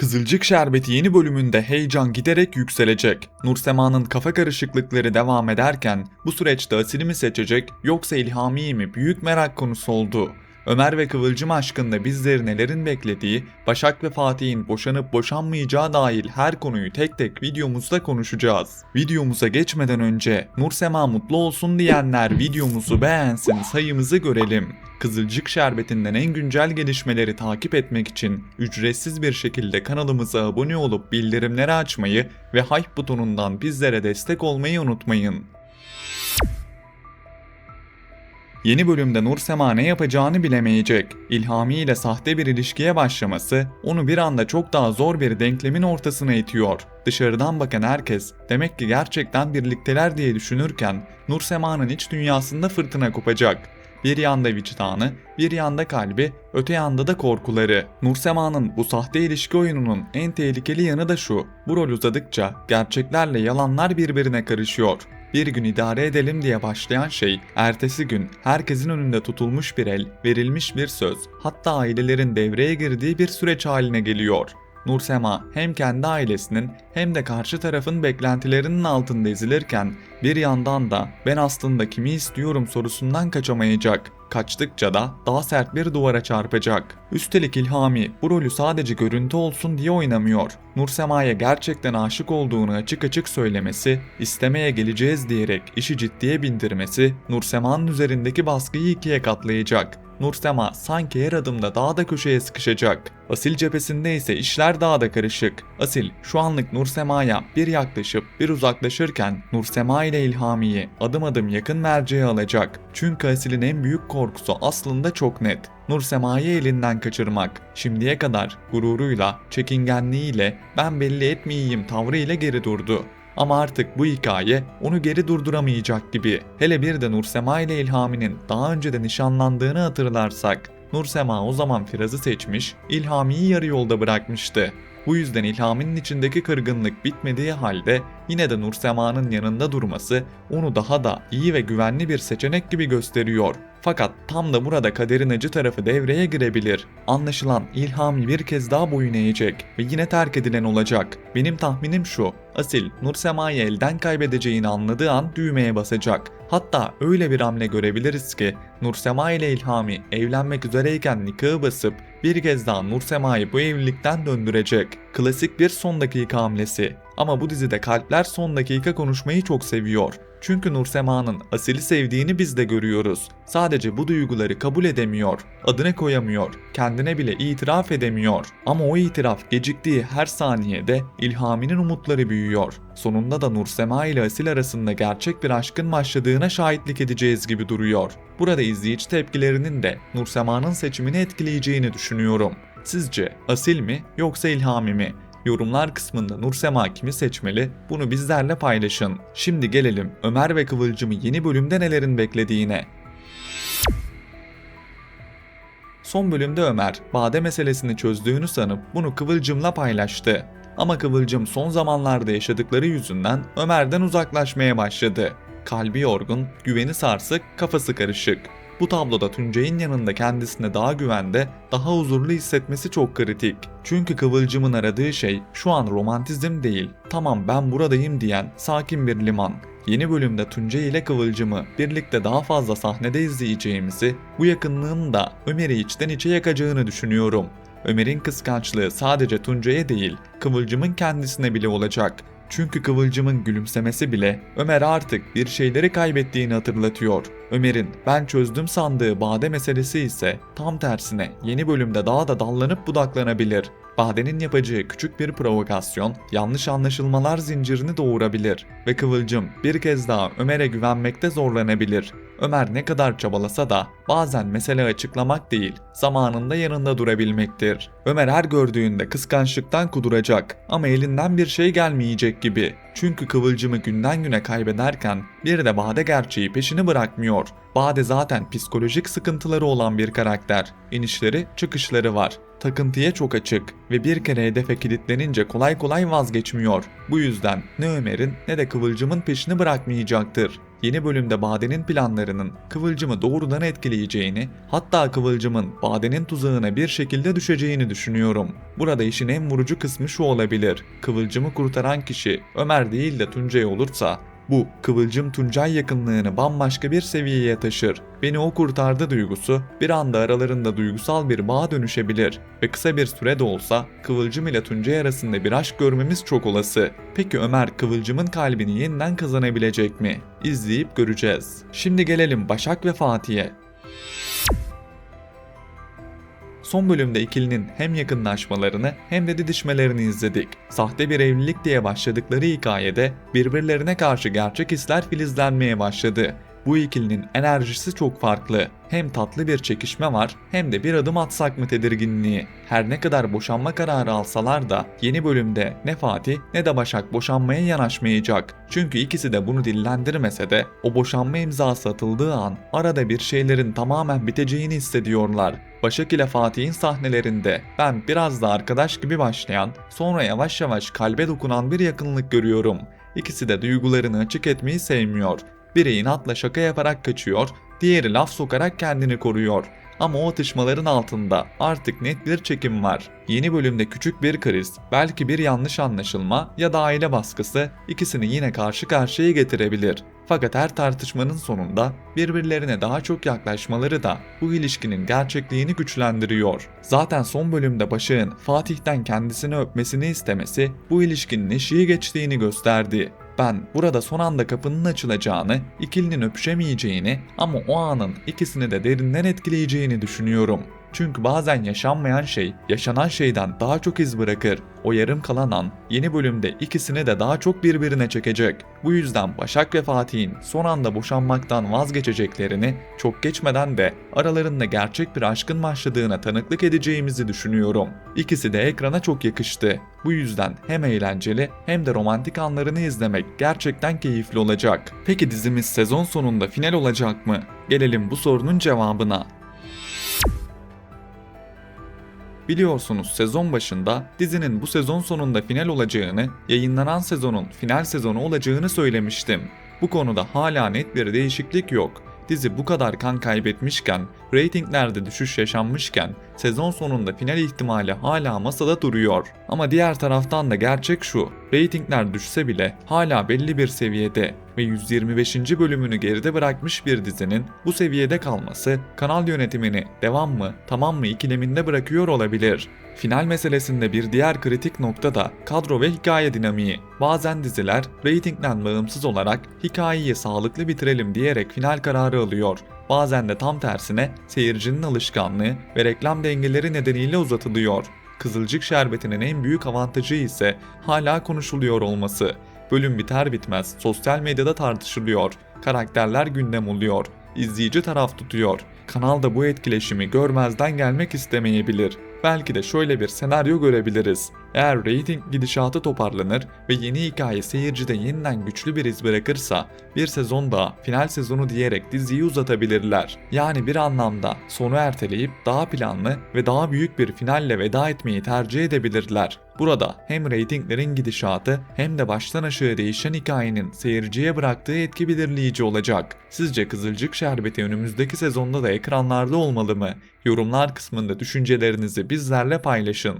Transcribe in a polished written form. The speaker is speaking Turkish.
Kızılcık Şerbeti yeni bölümünde heyecan giderek yükselecek. Nursema'nın kafa karışıklıkları devam ederken bu süreçte Asil'i mi seçecek yoksa İlhami'yi mi büyük merak konusu oldu. Ömer ve Kıvılcım aşkında bizleri nelerin beklediği, Başak ve Fatih'in boşanıp boşanmayacağı dahil her konuyu tek tek videomuzda konuşacağız. Videomuza geçmeden önce Nursema mutlu olsun diyenler videomuzu beğensin, sayımızı görelim. Kızılcık Şerbeti'nden en güncel gelişmeleri takip etmek için ücretsiz bir şekilde kanalımıza abone olup bildirimleri açmayı ve hype butonundan bizlere destek olmayı unutmayın. Yeni bölümde Nursema ne yapacağını bilemeyecek. İlhami ile sahte bir ilişkiye başlaması onu bir anda çok daha zor bir denklemin ortasına itiyor. Dışarıdan bakan herkes demek ki gerçekten birlikteler diye düşünürken Nursema'nın iç dünyasında fırtına kopacak. Bir yanda vicdanı, bir yanda kalbi, öte yanda da korkuları. Nursema'nın bu sahte ilişki oyununun en tehlikeli yanı da şu: bu rol uzadıkça gerçeklerle yalanlar birbirine karışıyor. Bir gün idare edelim diye başlayan şey, ertesi gün herkesin önünde tutulmuş bir el, verilmiş bir söz, hatta ailelerin devreye girdiği bir süreç haline geliyor. Nursema hem kendi ailesinin hem de karşı tarafın beklentilerinin altında ezilirken bir yandan da ben aslında kimi istiyorum sorusundan kaçamayacak. Kaçtıkça da daha sert bir duvara çarpacak. Üstelik İlhami bu rolü sadece görüntü olsun diye oynamıyor. Nursema'ya gerçekten aşık olduğunu açık açık söylemesi, istemeye geleceğiz diyerek işi ciddiye bindirmesi Nursema'nın üzerindeki baskıyı ikiye katlayacak. Nursema sanki her adımda daha da köşeye sıkışacak. Asil cephesinde ise işler daha da karışık. Asil şu anlık Nursema'ya bir yaklaşıp bir uzaklaşırken Nursema ile İlhami'yi adım adım yakın merceğe alacak. Çünkü Asil'in en büyük korkusu aslında çok net: Nursema'yı elinden kaçırmak. Şimdiye kadar gururuyla, çekingenliğiyle, ben belli etmeyeyim tavrıyla geri durdu. Ama artık bu hikaye onu geri durduramayacak gibi. Hele bir de Nursema ile İlhami'nin daha önce de nişanlandığını hatırlarsak. Nursema o zaman Firaz'ı seçmiş, İlhami'yi yarı yolda bırakmıştı. Bu yüzden İlhami'nin içindeki kırgınlık bitmediği halde yine de Nursema'nın yanında durması onu daha da iyi ve güvenli bir seçenek gibi gösteriyor. Fakat tam da burada kaderin acı tarafı devreye girebilir. Anlaşılan İlhami bir kez daha boyun eğecek ve yine terk edilen olacak. Benim tahminim şu: Asil Nursema'yı elden kaybedeceğini anladığı an düğmeye basacak. Hatta öyle bir hamle görebiliriz ki Nursema ile İlhami evlenmek üzereyken nikahı basıp bir kez daha Nursema'yı bu evlilikten döndürecek. Klasik bir son dakika hamlesi. Ama bu dizide kalpler son dakika konuşmayı çok seviyor. Çünkü Nursema'nın Asil'i sevdiğini biz de görüyoruz. Sadece bu duyguları kabul edemiyor, adını koyamıyor, kendine bile itiraf edemiyor. Ama o itiraf geciktiği her saniyede İlhami'nin umutları büyüyor. Sonunda da Nursema ile Asil arasında gerçek bir aşkın başladığına şahitlik edeceğiz gibi duruyor. Burada izleyici tepkilerinin de Nursema'nın seçimini etkileyeceğini düşünüyorum. Sizce Asil mi yoksa İlhami mi? Yorumlar kısmında Nursema kimi seçmeli, bunu bizlerle paylaşın. Şimdi gelelim Ömer ve Kıvılcım'ı yeni bölümde nelerin beklediğine. Son bölümde Ömer, Bade meselesini çözdüğünü sanıp bunu Kıvılcım'la paylaştı. Ama Kıvılcım son zamanlarda yaşadıkları yüzünden Ömer'den uzaklaşmaya başladı. Kalbi yorgun, güveni sarsık, kafası karışık. Bu tabloda Tuncay'ın yanında kendisine daha güvende, daha huzurlu hissetmesi çok kritik. Çünkü Kıvılcım'ın aradığı şey şu an romantizm değil, tamam ben buradayım diyen sakin bir liman. Yeni bölümde Tuncay ile Kıvılcım'ı birlikte daha fazla sahnede izleyeceğimizi, bu yakınlığın da Ömer'i içten içe yakacağını düşünüyorum. Ömer'in kıskançlığı sadece Tuncay'a değil, Kıvılcım'ın kendisine bile olacak. Çünkü Kıvılcım'ın gülümsemesi bile Ömer artık bir şeyleri kaybettiğini hatırlatıyor. Ömer'in ben çözdüm sandığı Bade meselesi ise tam tersine yeni bölümde daha da dallanıp budaklanabilir. Bade'nin yapacağı küçük bir provokasyon yanlış anlaşılmalar zincirini doğurabilir ve Kıvılcım bir kez daha Ömer'e güvenmekte zorlanabilir. Ömer ne kadar çabalasa da bazen mesele açıklamak değil, zamanında yanında durabilmektir. Ömer her gördüğünde kıskançlıktan kuduracak ama elinden bir şey gelmeyecek gibi. Çünkü Kıvılcım'ı günden güne kaybederken bir de Bade gerçeği peşini bırakmıyor. Bade zaten psikolojik sıkıntıları olan bir karakter. İnişleri, çıkışları var. Takıntıya çok açık ve bir kere hedefe kilitlenince kolay kolay vazgeçmiyor. Bu yüzden ne Ömer'in ne de Kıvılcım'ın peşini bırakmayacaktır. yeni bölümde Bade'nin planlarının Kıvılcım'ı doğrudan etkileyeceğini, hatta Kıvılcım'ın Bade'nin tuzağına bir şekilde düşeceğini düşünüyorum. Burada işin en vurucu kısmı şu olabilir: Kıvılcım'ı kurtaran kişi Ömer değil de Tuncay olursa, bu Kıvılcım Tuncay yakınlığını bambaşka bir seviyeye taşır. Beni o kurtardı duygusu bir anda aralarında duygusal bir bağa dönüşebilir ve kısa bir sürede olsa Kıvılcım ile Tuncay arasında bir aşk görmemiz çok olası. Peki Ömer Kıvılcım'ın kalbini yeniden kazanabilecek mi? İzleyip göreceğiz. Şimdi gelelim Başak ve Fatih'e. Son bölümde ikilinin hem yakınlaşmalarını hem de didişmelerini izledik. Sahte bir evlilik diye başladıkları hikayede birbirlerine karşı gerçek hisler filizlenmeye başladı. Bu ikilinin enerjisi çok farklı. Hem tatlı bir çekişme var hem de bir adım atsak mı tedirginliği. Her ne kadar boşanma kararı alsalar da yeni bölümde ne Fatih ne de Başak boşanmaya yanaşmayacak. Çünkü ikisi de bunu dillendirmese de o boşanma imzası atıldığı an arada bir şeylerin tamamen biteceğini hissediyorlar. Başak ile Fatih'in sahnelerinde ben biraz da arkadaş gibi başlayan, sonra yavaş yavaş kalbe dokunan bir yakınlık görüyorum. İkisi de duygularını açık etmeyi sevmiyor. Biri inatla şaka yaparak kaçıyor, diğeri laf sokarak kendini koruyor. Ama o atışmaların altında artık net bir çekim var. Yeni bölümde küçük bir kriz, belki bir yanlış anlaşılma ya da aile baskısı ikisini yine karşı karşıya getirebilir. Fakat her tartışmanın sonunda birbirlerine daha çok yaklaşmaları da bu ilişkinin gerçekliğini güçlendiriyor. Zaten son bölümde Başak'ın Fatih'ten kendisini öpmesini istemesi bu ilişkinin eşiği geçtiğini gösterdi. Ben burada son anda kapının açılacağını, ikilinin öpüşemeyeceğini ama o anın ikisini de derinden etkileyeceğini düşünüyorum. Çünkü bazen yaşanmayan şey, yaşanan şeyden daha çok iz bırakır. O yarım kalan an, yeni bölümde ikisini de daha çok birbirine çekecek. Bu yüzden Başak ve Fatih'in son anda boşanmaktan vazgeçeceklerini, çok geçmeden de aralarında gerçek bir aşkın başladığına tanıklık edeceğimizi düşünüyorum. İkisi de ekrana çok yakıştı. Bu yüzden hem eğlenceli hem de romantik anlarını izlemek gerçekten keyifli olacak. Peki dizimiz sezon sonunda final olacak mı? Gelelim bu sorunun cevabına. Biliyorsunuz sezon başında dizinin bu sezon sonunda final olacağını, yayınlanan sezonun final sezonu olacağını söylemiştim. Bu konuda hala net bir değişiklik yok. Dizi bu kadar kan kaybetmişken, reytinglerde düşüş yaşanmışken sezon sonunda final ihtimali hala masada duruyor. Ama diğer taraftan da gerçek şu: reytingler düşse bile hala belli bir seviyede ve 125. bölümünü geride bırakmış bir dizinin bu seviyede kalması kanal yönetimini devam mı tamam mı ikileminde bırakıyor olabilir. Final meselesinde bir diğer kritik nokta da kadro ve hikaye dinamiği. Bazen diziler reytingden bağımsız olarak hikayeyi sağlıklı bitirelim diyerek final kararı alıyor. Bazen de tam tersine seyircinin alışkanlığı ve reklam dengeleri nedeniyle uzatılıyor. Kızılcık Şerbeti'nin en büyük avantajı ise hala konuşuluyor olması. Bölüm biter bitmez sosyal medyada tartışılıyor, karakterler gündem oluyor, izleyici taraf tutuyor. Kanal da bu etkileşimi görmezden gelmek istemeyebilir. Belki de şöyle bir senaryo görebiliriz. Eğer reyting gidişatı toparlanır ve yeni hikaye seyircide yeniden güçlü bir iz bırakırsa bir sezon daha final sezonu diyerek diziyi uzatabilirler. Yani bir anlamda sonu erteleyip daha planlı ve daha büyük bir finalle veda etmeyi tercih edebilirler. Burada hem reytinglerin gidişatı hem de baştan aşağı değişen hikayenin seyirciye bıraktığı etki belirleyici olacak. Sizce Kızılcık Şerbeti önümüzdeki sezonda da ekranlarda olmalı mı? Yorumlar kısmında düşüncelerinizi bizlerle paylaşın.